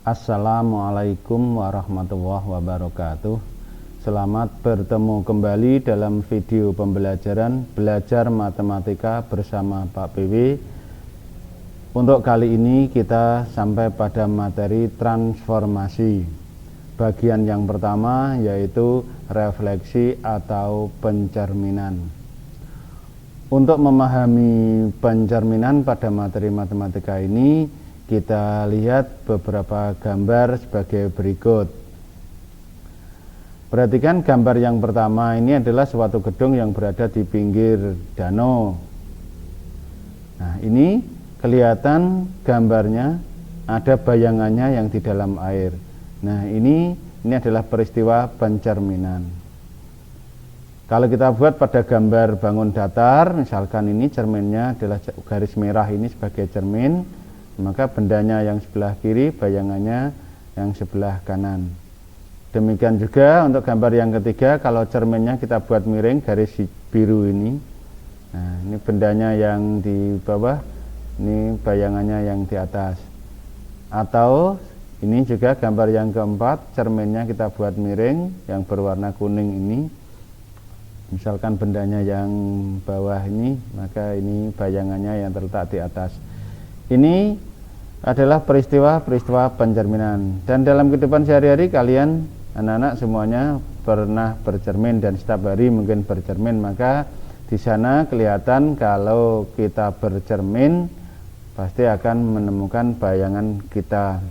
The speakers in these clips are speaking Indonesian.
Assalamualaikum warahmatullahi wabarakatuh. Selamat bertemu kembali dalam video pembelajaran Belajar Matematika bersama Pak PW. Untuk kali ini kita sampai pada materi transformasi. Bagian yang pertama yaitu refleksi atau pencerminan. Untuk memahami pencerminan pada materi matematika ini, kita lihat beberapa gambar sebagai berikut. Perhatikan gambar yang pertama, ini adalah suatu gedung yang berada di pinggir danau. Nah, ini kelihatan gambarnya, ada bayangannya yang di dalam air. Nah, ini adalah peristiwa pencerminan. Kalau kita buat pada gambar bangun datar, misalkan ini cerminnya adalah garis merah ini sebagai cermin, maka bendanya yang sebelah kiri, bayangannya yang sebelah kanan. Demikian juga untuk gambar yang ketiga, kalau cerminnya kita buat miring, garis biru ini. Nah, ini bendanya yang di bawah, ini bayangannya yang di atas. Atau ini juga gambar yang keempat, cerminnya kita buat miring, yang berwarna kuning ini. Misalkan bendanya yang bawah ini, maka ini bayangannya yang terletak di atas. Ini adalah peristiwa-peristiwa pencerminan. Dan dalam kehidupan sehari-hari kalian anak-anak semuanya pernah bercermin dan setiap hari mungkin bercermin, maka di sana kelihatan kalau kita bercermin pasti akan menemukan bayangan kita.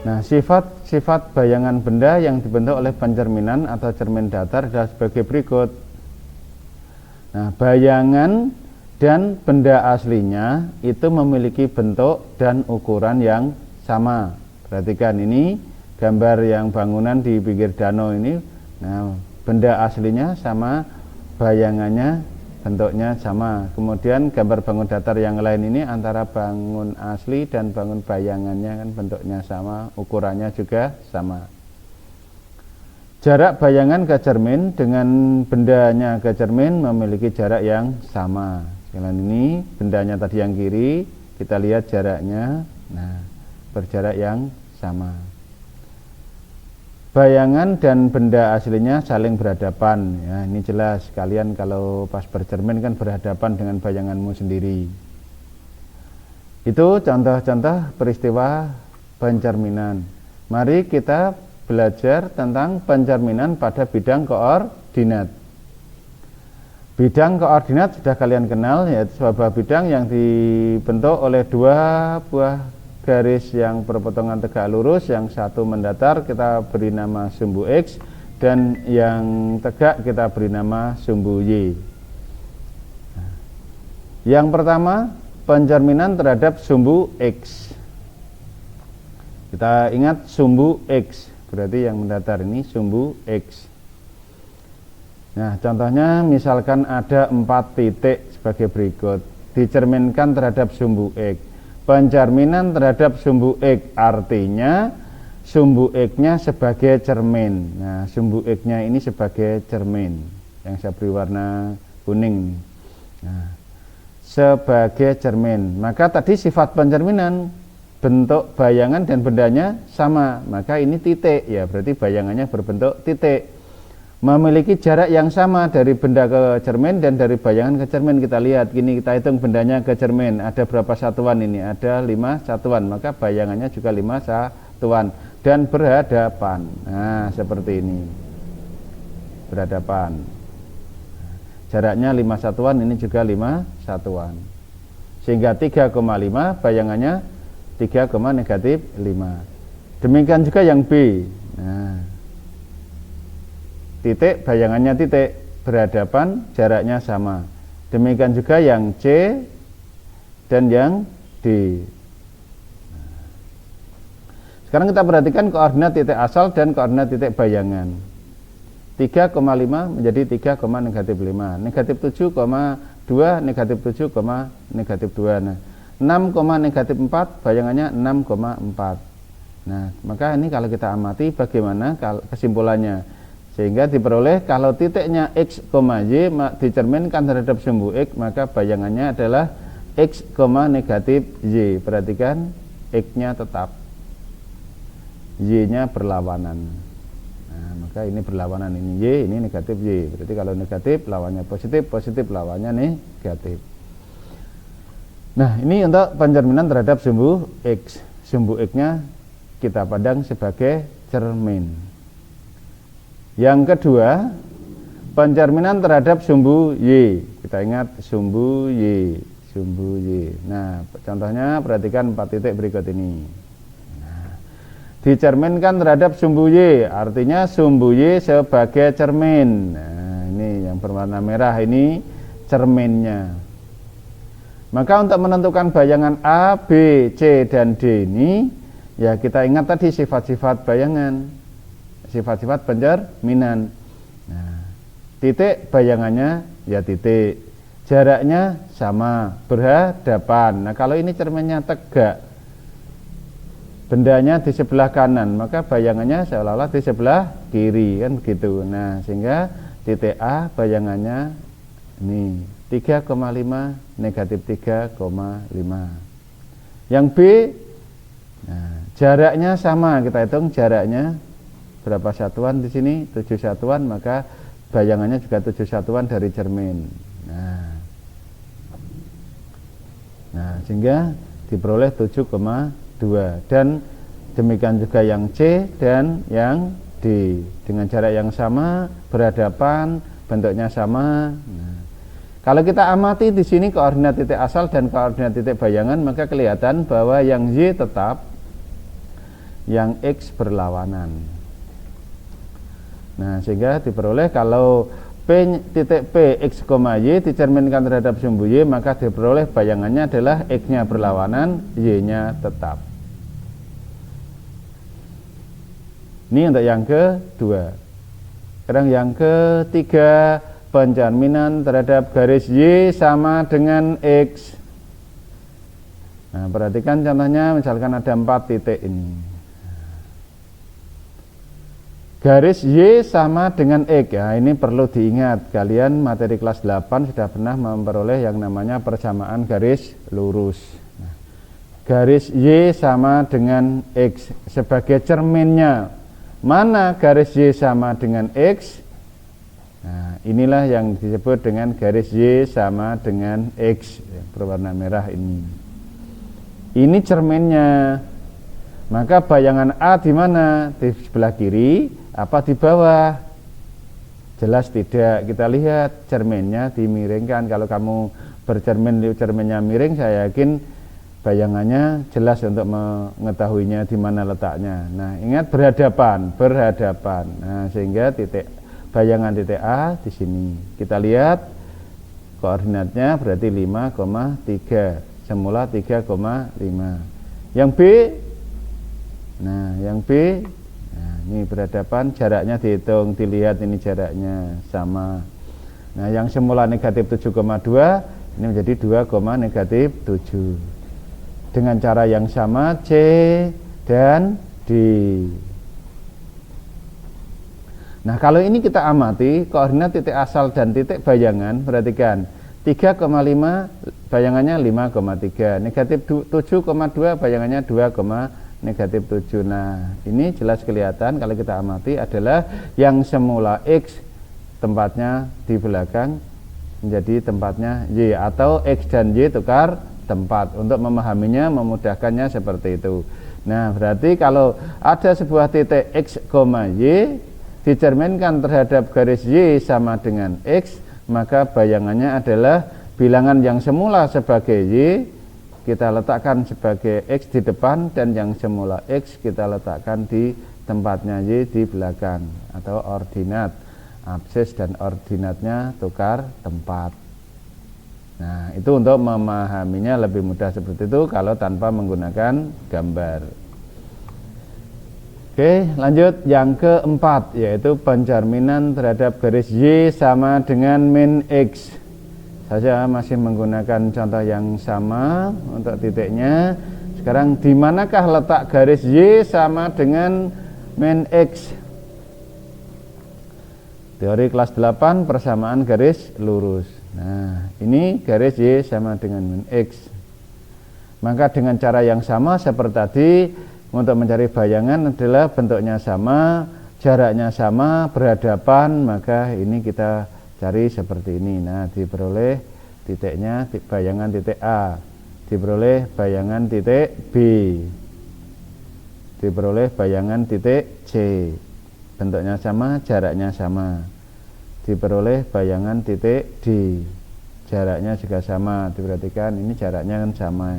Nah, sifat-sifat bayangan benda yang dibentuk oleh pencerminan atau cermin datar adalah sebagai berikut. Nah, bayangan dan benda aslinya itu memiliki bentuk dan ukuran yang sama. Perhatikan ini gambar yang bangunan di pinggir danau ini. Nah, benda aslinya sama, bayangannya bentuknya sama. Kemudian gambar bangun datar yang lain ini antara bangun asli dan bangun bayangannya kan bentuknya sama, ukurannya juga sama. Jarak bayangan ke cermin dengan bendanya ke cermin memiliki jarak yang sama. Sekalian ini bendanya tadi yang kiri, kita lihat jaraknya, nah berjarak yang sama. Bayangan dan benda aslinya saling berhadapan. Ya, ini jelas kalian kalau pas bercermin kan berhadapan dengan bayanganmu sendiri. Itu contoh-contoh peristiwa pencerminan. Mari kita belajar tentang pencerminan pada bidang koordinat. Bidang koordinat sudah kalian kenal, yaitu sebuah bidang yang dibentuk oleh dua buah garis yang berpotongan tegak lurus, yang satu mendatar kita beri nama sumbu X, dan yang tegak kita beri nama sumbu Y. Yang pertama, pencerminan terhadap sumbu X. Kita ingat sumbu X, berarti yang mendatar ini sumbu X. Nah, contohnya misalkan ada 4 titik sebagai berikut, dicerminkan terhadap sumbu X. Pencerminan terhadap sumbu X artinya sumbu X-nya sebagai cermin. Nah, sumbu X-nya ini sebagai cermin yang saya beri warna kuning. Nah, sebagai cermin. Maka tadi sifat pencerminan, bentuk bayangan dan bendanya sama. Maka ini titik, ya berarti bayangannya berbentuk titik. Memiliki jarak yang sama dari benda ke cermin dan dari bayangan ke cermin. Kita lihat, gini kita hitung bendanya ke cermin, ada berapa satuan ini? Ada 5 satuan, maka bayangannya juga 5 satuan dan berhadapan. Nah, seperti ini, berhadapan. Jaraknya 5 satuan, ini juga 5 satuan, sehingga 3,5 bayangannya 3, negatif 5. Demikian juga yang B. Nah, titik, bayangannya titik, berhadapan, jaraknya sama. Demikian juga yang C dan yang D. Sekarang kita perhatikan koordinat titik asal dan koordinat titik bayangan. 3,5 menjadi 3, negatif 5. Negatif 7,2, negatif 7, negatif 2. Nah, 6, negatif 4, bayangannya 6,4. Nah, maka ini kalau kita amati bagaimana kesimpulannya. Sehingga diperoleh kalau titiknya X, Y dicerminkan terhadap sumbu X, maka bayangannya adalah X, negatif Y. Perhatikan X-nya tetap, Y-nya berlawanan. Nah, maka ini berlawanan, ini Y, ini negatif Y. Berarti kalau negatif lawannya positif, positif lawannya negatif. Nah, ini untuk pencerminan terhadap sumbu X. Sumbu X-nya kita pandang sebagai cermin. Yang kedua, pencerminan terhadap sumbu Y. Kita ingat sumbu Y, sumbu Y. Nah, contohnya perhatikan 4 titik berikut ini. Nah, dicerminkan terhadap sumbu Y, artinya sumbu Y sebagai cermin. Nah, ini yang berwarna merah ini cerminnya. Maka untuk menentukan bayangan A, B, C, dan D ini, ya kita ingat tadi sifat-sifat bayangan, sifat-sifat pencerminan. Nah, titik bayangannya ya titik, jaraknya sama, berhadapan. Nah, kalau ini cerminnya tegak, bendanya di sebelah kanan, maka bayangannya seolah-olah di sebelah kiri, kan begitu. Nah, sehingga titik A bayangannya ini 3,5 negatif 3,5. Yang B, nah, jaraknya sama, kita hitung jaraknya berapa satuan di sini, 7 satuan, maka bayangannya juga 7 satuan dari cermin. Nah, sehingga diperoleh 7,2. Dan demikian juga yang C dan yang D dengan jarak yang sama, berhadapan, bentuknya sama. Nah, kalau kita amati di sini koordinat titik asal dan koordinat titik bayangan, maka kelihatan bahwa yang Y tetap, yang X berlawanan. Nah, sehingga diperoleh kalau titik P X, Y dicerminkan terhadap sumbu Y, maka diperoleh bayangannya adalah X-nya berlawanan, Y-nya tetap. Ini untuk yang kedua. Sekarang yang ketiga, pencerminan terhadap garis Y sama dengan X. Nah, perhatikan contohnya, misalkan ada 4 titik ini. Garis Y sama dengan X. Ya, ini perlu diingat. Kalian materi kelas 8 sudah pernah memperoleh yang namanya persamaan garis lurus. Nah, garis Y sama dengan X sebagai cerminnya. Mana garis Y sama dengan X? Nah, inilah yang disebut dengan garis Y sama dengan X, berwarna merah ini. Ini cerminnya. Maka bayangan A di mana? Di sebelah kiri apa di bawah? Jelas tidak. Kita lihat cerminnya dimiringkan. Kalau kamu bercermin, cerminnya miring, saya yakin bayangannya jelas untuk mengetahuinya di mana letaknya. Nah, ingat berhadapan. Nah, sehingga bayangan titik A di sini. Kita lihat koordinatnya berarti 5,3. Semula 3,5. Yang B, nah yang B, nah ini berhadapan, jaraknya dihitung, dilihat ini jaraknya sama. Nah, yang semula negatif 7,2 ini menjadi 2, negatif 7. Dengan cara yang sama C dan D. Nah, kalau ini kita amati koordinat titik asal dan titik bayangan, perhatikan 3,5 bayangannya 5,3, negatif 7,2 bayangannya 2, negatif 7. Nah, ini jelas kelihatan kalau kita amati adalah yang semula X tempatnya di belakang menjadi tempatnya Y, atau X dan Y tukar tempat. Untuk memahaminya, memudahkannya seperti itu. Nah, berarti kalau ada sebuah titik X, Y dicerminkan terhadap garis Y sama dengan X, maka bayangannya adalah bilangan yang semula sebagai Y kita letakkan sebagai X di depan, dan yang semula X kita letakkan di tempatnya Y di belakang, atau ordinat. Absis dan ordinatnya tukar tempat. Nah, itu untuk memahaminya lebih mudah seperti itu kalau tanpa menggunakan gambar. Oke, lanjut yang keempat, yaitu pencerminan terhadap garis Y sama dengan min X. Saya masih menggunakan contoh yang sama untuk titiknya. Sekarang di manakah letak garis Y sama dengan min X? Teori kelas 8, persamaan garis lurus. Nah, ini garis Y sama dengan min X. Maka dengan cara yang sama seperti tadi, untuk mencari bayangan adalah bentuknya sama, jaraknya sama, berhadapan, maka ini kita cari seperti ini. Nah, diperoleh titiknya bayangan titik A, diperoleh bayangan titik B, diperoleh bayangan titik C, bentuknya sama, jaraknya sama, diperoleh bayangan titik D, jaraknya juga sama. Diperhatikan ini jaraknya kan sama,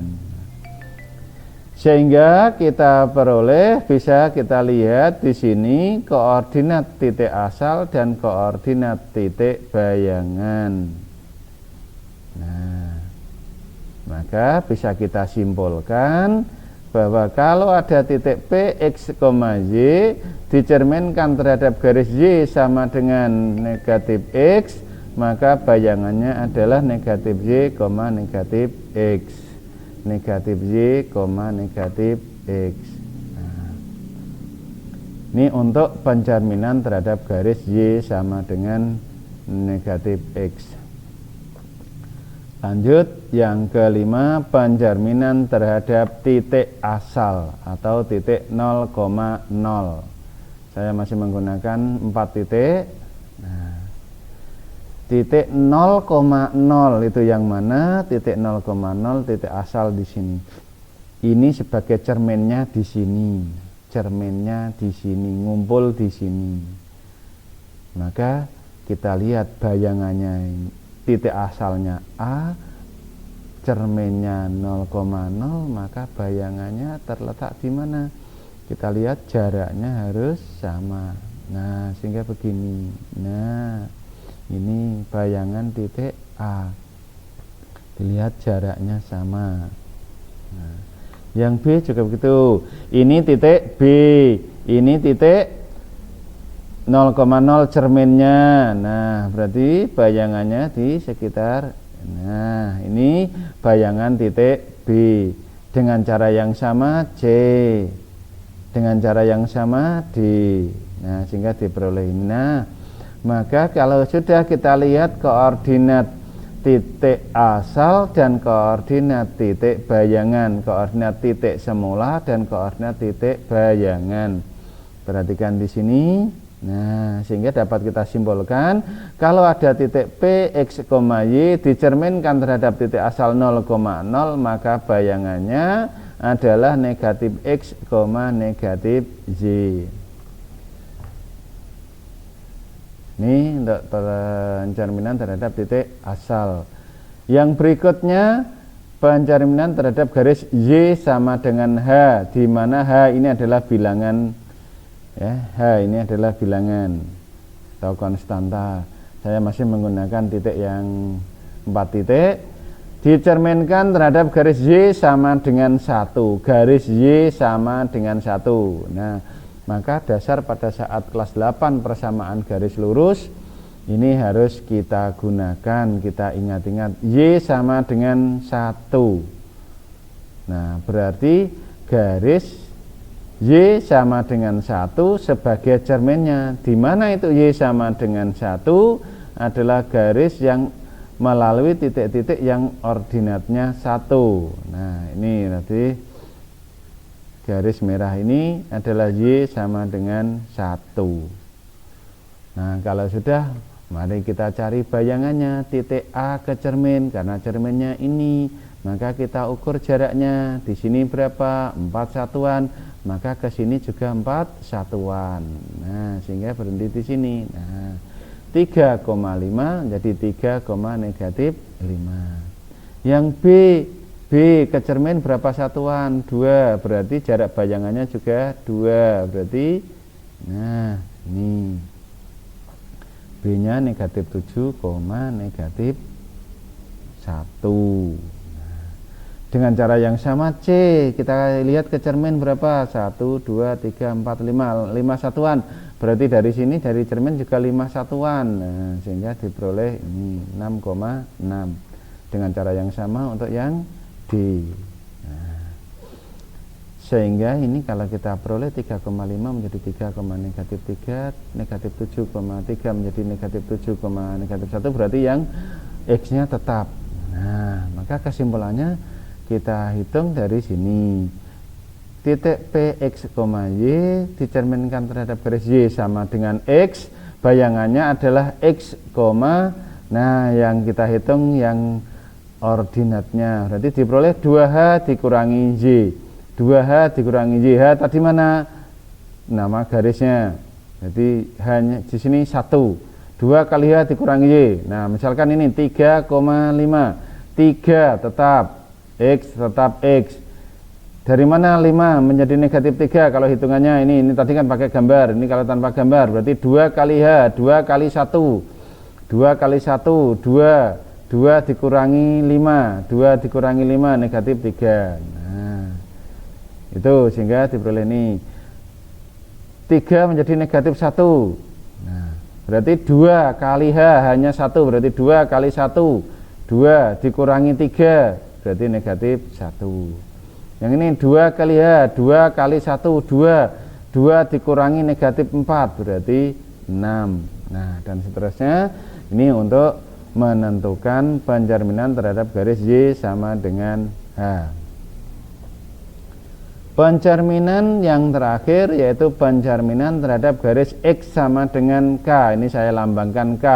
sehingga kita peroleh, bisa kita lihat di sini koordinat titik asal dan koordinat titik bayangan. Nah, maka bisa kita simpulkan bahwa kalau ada titik P, X, Y dicerminkan terhadap garis Y sama dengan negatif X, maka bayangannya adalah negatif Y, negatif X, negatif Y, negatif X. Nah, ini untuk pencerminan terhadap garis Y sama dengan negatif X. Lanjut, yang kelima, pencerminan terhadap titik asal atau titik 0,0. Saya masih menggunakan 4 titik. Nah, titik 0,0 itu yang mana? Titik 0,0 titik asal di sini. Ini sebagai cerminnya di sini. Cerminnya di sini, ngumpul di sini. Maka kita lihat bayangannya ini. Titik asalnya A, cerminnya 0,0, maka bayangannya terletak di mana? Kita lihat jaraknya harus sama. Nah, sehingga begini. Nah, ini bayangan titik A. Dilihat jaraknya sama. Nah, yang B juga begitu. Ini titik B, ini titik 0,0 cerminnya. Nah, berarti bayangannya di sekitar. Nah, ini bayangan titik B. Dengan cara yang sama C, dengan cara yang sama D. Nah, sehingga diperoleh ini. Nah, maka kalau sudah kita lihat koordinat titik asal dan koordinat titik bayangan, koordinat titik semula dan koordinat titik bayangan. Perhatikan di sini. Nah, sehingga dapat kita simpulkan kalau ada titik P, X, Y dicerminkan terhadap titik asal 0,0, maka bayangannya adalah negatif X, negatif Y. Ini untuk pencerminan terhadap titik asal. Yang berikutnya, pencerminan terhadap garis Y sama dengan H, di mana H ini adalah bilangan. Ya, H ini adalah bilangan atau konstanta. Saya masih menggunakan titik yang 4 titik. Dicerminkan terhadap garis Y sama dengan 1. Garis Y sama dengan 1. Nah, maka dasar pada saat kelas 8 persamaan garis lurus ini harus kita gunakan, kita ingat-ingat. Y sama dengan 1. Nah, berarti garis Y sama dengan 1 sebagai cerminnya. Di mana itu Y sama dengan 1 adalah garis yang melalui titik-titik yang ordinatnya 1. Nah, ini nanti garis merah ini adalah Y sama dengan 1. Nah, kalau sudah, mari kita cari bayangannya. Titik A ke cermin, karena cerminnya ini, maka kita ukur jaraknya. Di sini berapa? 4 satuan. Maka ke sini juga 4 satuan. Nah, sehingga berhenti di sini. Nah, 3,5 jadi 3, negatif 5. Yang B ke cermin berapa satuan? 2. Berarti jarak bayangannya juga 2. Berarti nah, ini B-nya negatif 7, negatif 1. Dengan cara yang sama C, kita lihat ke cermin berapa? 1, 2, 3, 4, 5 satuan. Berarti dari sini, dari cermin juga 5 satuan. Nah, sehingga diperoleh ini 6,6. Dengan cara yang sama untuk yang D. Nah, sehingga ini kalau kita peroleh 3,5 menjadi 3, negatif 3, negatif 7,3 menjadi negatif 7, negatif 1, berarti yang X-nya tetap. Nah, maka kesimpulannya kita hitung dari sini. Titik Px, Y dicerminkan terhadap garis Y sama dengan X. Bayangannya adalah X, nah yang kita hitung yang ordinatnya. Berarti diperoleh 2H dikurangi Y. 2H dikurangi Y. H tadi mana? Nama garisnya. Jadi hanya di sini 1. 2 kali H dikurangi Y. Nah, misalkan ini 3,5. 3 tetap X tetap X. Dari mana 5 menjadi negatif 3 kalau hitungannya ini tadi kan pakai gambar. Ini kalau tanpa gambar berarti 2 kali H, 2 kali 1. 2 kali 1, 2 dikurangi 5. 2 dikurangi 5 negatif 3. Nah, itu sehingga diperoleh ini 3 menjadi negatif 1. Nah, berarti 2 kali H hanya 1, berarti 2 kali 1. 2 dikurangi 3 berarti negatif 1. Yang ini 2 kali H, 2 kali 1, 2 dikurangi negatif 4 berarti 6. Nah, dan seterusnya. Ini untuk menentukan pencerminan terhadap garis Y sama dengan H. Pencerminan yang terakhir yaitu pencerminan terhadap garis X sama dengan K. Ini saya lambangkan K.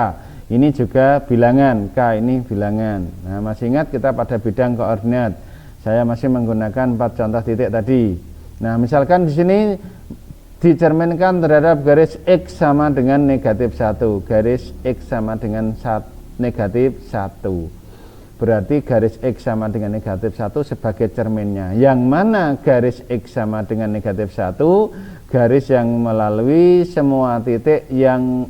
Ini juga bilangan, K ini bilangan. Nah, masih ingat kita pada bidang koordinat. Saya masih menggunakan 4 contoh titik tadi. Nah, misalkan di sini dicerminkan terhadap garis X sama dengan negatif 1. Garis X sama dengan negatif 1. Berarti garis X sama dengan negatif 1 sebagai cerminnya. Yang mana garis X sama dengan negatif 1? Garis yang melalui semua titik yang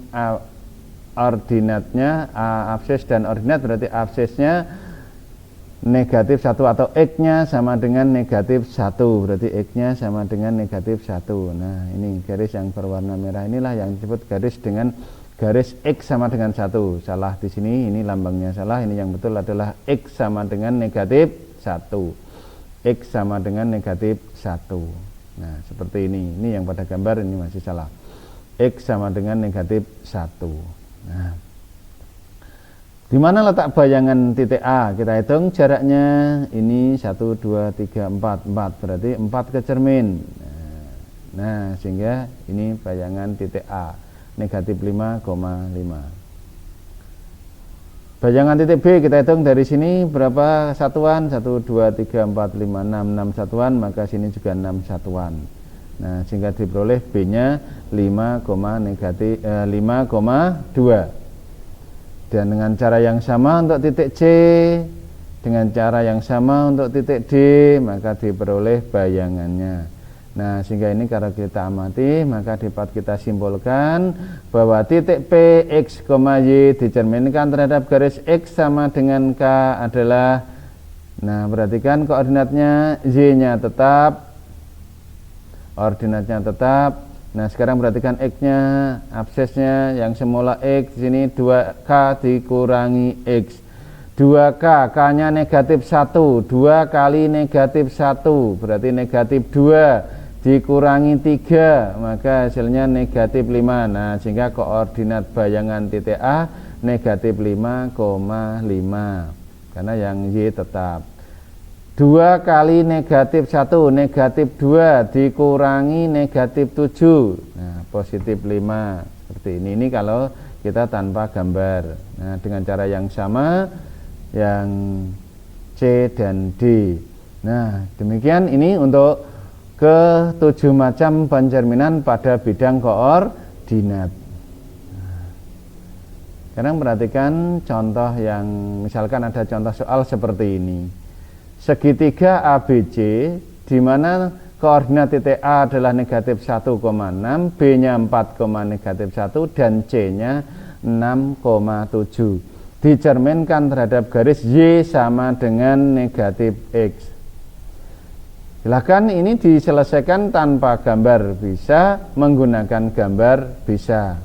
ordinatnya, absis dan ordinat, berarti absisnya negatif 1 atau X-nya sama dengan negatif 1, berarti X-nya sama dengan negatif 1. Nah, ini garis yang berwarna merah inilah yang disebut garis dengan garis X sama dengan 1. Salah di sini, ini lambangnya salah. Ini yang betul adalah X sama dengan negatif 1. X sama dengan negatif 1. Nah, seperti ini. Ini yang pada gambar ini masih salah. X sama dengan negatif 1. Nah, di mana letak bayangan titik A? Kita hitung jaraknya ini 1, 2, 3, 4 berarti 4 ke cermin. Nah, sehingga ini bayangan titik A negatif 5,5. Bayangan titik B kita hitung dari sini berapa satuan? 1, 2, 3, 4, 5, 6 satuan, maka sini juga 6 satuan. Nah, sehingga diperoleh B-nya 5,2. Dan dengan cara yang sama untuk titik C, dengan cara yang sama untuk titik D, maka diperoleh bayangannya. Nah, sehingga ini kalau kita amati, maka dapat kita simpulkan bahwa titik P, X, Y dicerminkan terhadap garis X sama dengan K adalah, nah perhatikan koordinatnya Y-nya tetap, ordinatnya tetap. Nah, sekarang perhatikan X-nya, absisnya yang semula X, di sini 2K dikurangi X. 2K, K-nya negatif 1, 2 kali negatif 1, berarti negatif 2 dikurangi 3, maka hasilnya negatif 5. Nah, sehingga koordinat bayangan titik A negatif 5,5, karena yang Y tetap. 2 kali negatif 1, negatif 2 dikurangi negatif 7, nah positif 5, seperti ini. Ini kalau kita tanpa gambar. Nah, dengan cara yang sama yang C dan D. Nah, demikian ini untuk ke-7 macam pencerminan pada bidang koordinat. Sekarang perhatikan contoh yang, misalkan ada contoh soal seperti ini. Segitiga ABC di mana koordinat titik A adalah negatif 1,6, B-nya 4, negatif 1, dan C-nya 6,7. Dicerminkan terhadap garis Y sama dengan negatif X. Silakan ini diselesaikan tanpa gambar bisa, menggunakan gambar bisa.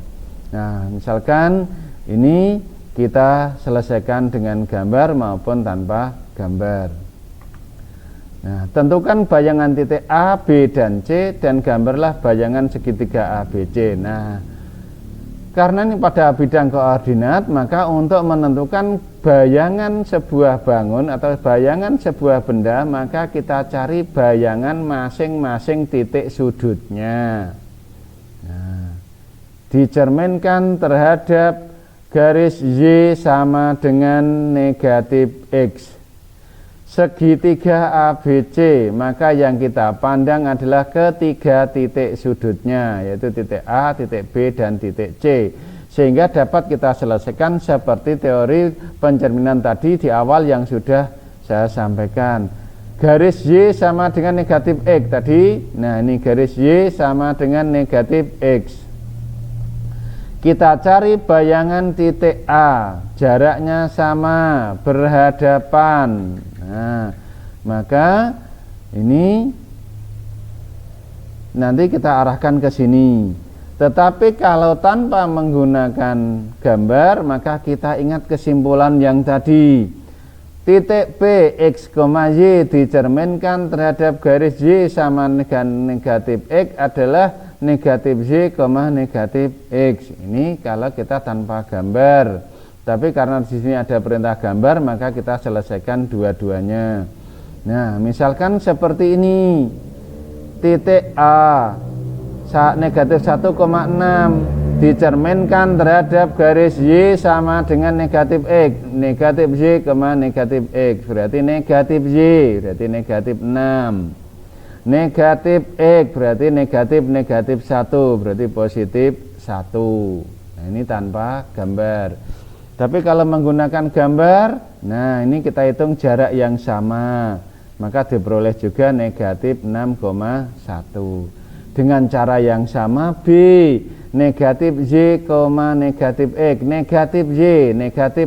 Nah, misalkan ini kita selesaikan dengan gambar maupun tanpa gambar. Nah, tentukan bayangan titik A, B, dan C, dan gambarlah bayangan segitiga ABC. Nah, Karena ini pada bidang koordinat, maka untuk menentukan bayangan sebuah bangun atau bayangan sebuah benda, maka kita cari bayangan masing-masing titik sudutnya. Nah, dicerminkan terhadap garis Y sama dengan negatif X. Segitiga ABC, maka yang kita pandang adalah ketiga titik sudutnya, yaitu titik A, titik B, dan titik C. Sehingga dapat kita selesaikan seperti teori pencerminan tadi di awal yang sudah saya sampaikan. Garis Y sama dengan negatif X tadi. Nah, ini garis Y sama dengan negatif X. Kita cari bayangan titik A, jaraknya sama, berhadapan. Nah, maka ini nanti kita arahkan ke sini. Tetapi kalau tanpa menggunakan gambar, maka kita ingat kesimpulan yang tadi. Titik P, X, Y dicerminkan terhadap garis Y sama dengan negatif X adalah negatif Y, negatif X. Ini kalau kita tanpa gambar. Tapi karena di sini ada perintah gambar, maka kita selesaikan dua-duanya. Nah, misalkan seperti ini. Titik A negatif 1,6 dicerminkan terhadap garis Y sama dengan negatif X. Negatif Y, negatif X. Berarti negatif Y, berarti negatif 6. Negatif X berarti negatif 1, berarti positif 1. Nah, ini tanpa gambar. Tapi kalau menggunakan gambar, nah ini kita hitung jarak yang sama, maka diperoleh juga negatif 6,1. Dengan cara yang sama B, negatif Y, negatif X. Negatif Y,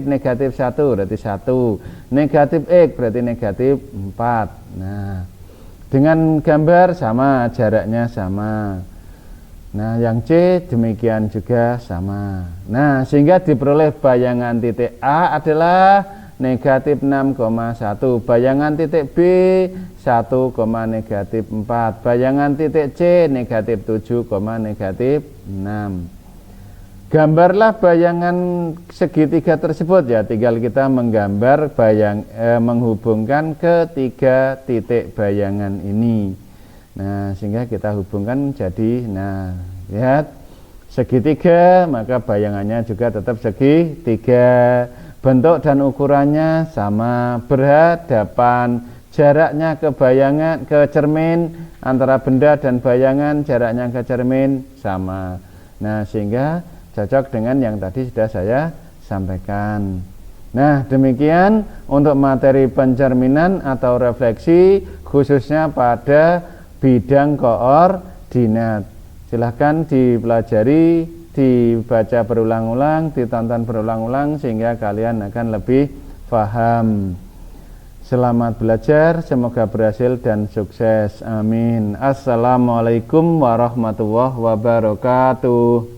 negatif 1, berarti 1. Negatif X berarti negatif 4. Nah, dengan gambar sama, jaraknya sama. Nah, yang C demikian juga sama. Nah, sehingga diperoleh bayangan titik A adalah negatif 6,1. Bayangan titik B 1, negatif 4. Bayangan titik C negatif 7, negatif 6. Gambarlah bayangan segitiga tersebut ya. Tinggal kita menggambar menghubungkan ketiga titik bayangan ini. Nah, sehingga kita hubungkan jadi, nah, lihat segitiga, maka bayangannya juga tetap segitiga. Bentuk dan ukurannya sama, berhadapan, jaraknya ke bayangan, ke cermin, antara benda dan bayangan, jaraknya ke cermin sama. Nah, sehingga cocok dengan yang tadi sudah saya sampaikan. Nah, demikian untuk materi pencerminan atau refleksi khususnya pada bidang koordinat. Silahkan dipelajari, dibaca berulang-ulang, ditonton berulang-ulang sehingga kalian akan lebih paham. Selamat belajar, semoga berhasil dan sukses. Amin. Assalamualaikum warahmatullahi wabarakatuh.